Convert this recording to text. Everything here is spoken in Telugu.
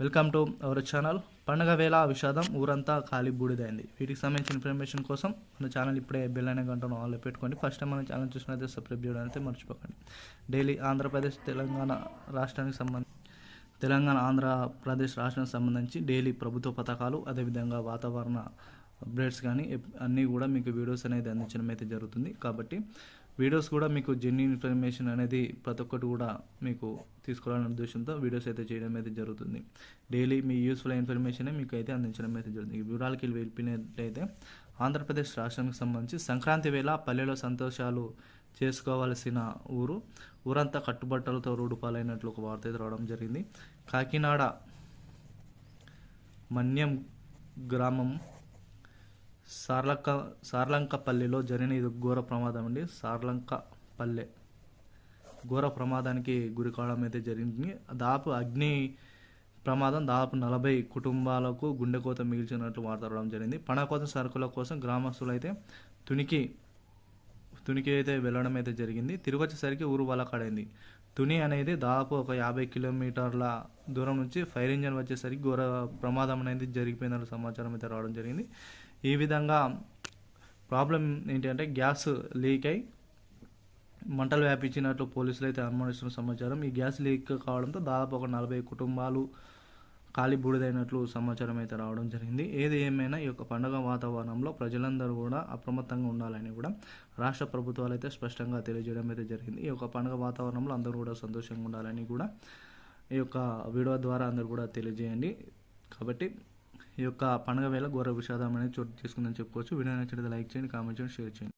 Welcome to our channel. పండగ వేళ విషాదం ఊరంతా ఖాళీ బూడిదైంది. వీటికి సంబంధించిన ఇన్ఫర్మేషన్ కోసం మన ఛానల్ ఇప్పుడే బెల్ అనే గంటను ఆన్లో పెట్టుకోండి. ఫస్ట్ టైం మన ఛానల్ చూసినట్లయితే సబ్స్క్రైబ్ చేయడం అయితే మర్చిపోకండి. డైలీ ఆంధ్రప్రదేశ్ ఆంధ్రప్రదేశ్ రాష్ట్రానికి సంబంధించి డైలీ ప్రభుత్వ పథకాలు, అదేవిధంగా వాతావరణ అప్డేట్స్ కానీ అన్నీ కూడా మీకు వీడియోస్ అనేది అందించడం అయితే జరుగుతుంది. కాబట్టి వీడియోస్ కూడా మీకు జెన్యూన్ ఇన్ఫర్మేషన్ అనేది ప్రతి ఒక్కటి కూడా మీకు తీసుకోవాలనే ఉద్దేశంతో వీడియోస్ అయితే చేయడం అయితే జరుగుతుంది. డైలీ మీ యూస్ఫుల్ ఇన్ఫర్మేషన్ మీకు అయితే అందించడం అయితే జరుగుతుంది. ఈ వివరాలకి వెళ్ళిపోయినట్లయితే ఆంధ్రప్రదేశ్ రాష్ట్రానికి సంబంధించి సంక్రాంతి వేళ పల్లెలో సంతోషాలు చేసుకోవాల్సిన ఊరంతా కట్టుబట్టలతో రోడ్డు పాలైనట్లు ఒక వార్త అయితే రావడం జరిగింది. కాకినాడ మన్యం గ్రామం సార్లంకపల్లిలో జరిగిన ఇది ఘోర ప్రమాదం అండి. సార్లంకపల్లె ఘోర ప్రమాదానికి గురి కావడం అయితే జరిగింది. అగ్ని ప్రమాదం దాదాపు 40 కుటుంబాలకు గుండెకోత మిగిల్చినట్లు వార్త రావడం జరిగింది. పణకోత సరుకుల కోసం గ్రామస్తులు అయితే తునికి అయితే వెళ్ళడం అయితే జరిగింది. తిరిగి వచ్చేసరికి ఊరు వలకాడైంది. తుని అనేది దాదాపు ఒక 50 కిలోమీటర్ల దూరం నుంచి ఫైర్ ఇంజన్ వచ్చేసరికి ఘోర ప్రమాదం అనేది జరిగిపోయినట్లు సమాచారం అయితే రావడం జరిగింది. ఈ విధంగా ప్రాబ్లం ఏంటంటే గ్యాస్ లీక్ అయి మంటలు వ్యాపించినట్లు పోలీసులు అయితే అనుమానిస్తున్న సమాచారం. ఈ గ్యాస్ లీక్ కావడంతో దాదాపు ఒక 40 కుటుంబాలు ఖాళీ బూడిదైనట్లు సమాచారం అయితే రావడం జరిగింది. ఏది ఏమైనా ఈ యొక్క పండుగ వాతావరణంలో ప్రజలందరూ కూడా అప్రమత్తంగా ఉండాలని కూడా రాష్ట్ర ప్రభుత్వాలు అయితే స్పష్టంగా తెలియజేయడం అయితే జరిగింది. ఈ యొక్క పండుగ వాతావరణంలో అందరూ కూడా సంతోషంగా ఉండాలని కూడా ఈ యొక్క వీడియో ద్వారా అందరూ కూడా తెలియజేయండి. కాబట్టి ఈ యొక్క పండుగ వేళ ఘోర విషాదం అనేది చోటు చేసుకుందని చెప్పుకోవచ్చు. వీడియో నచ్చినట్లయితే లైక్ చేయండి, కామెంట్ చేయండి, షేర్ చేయండి.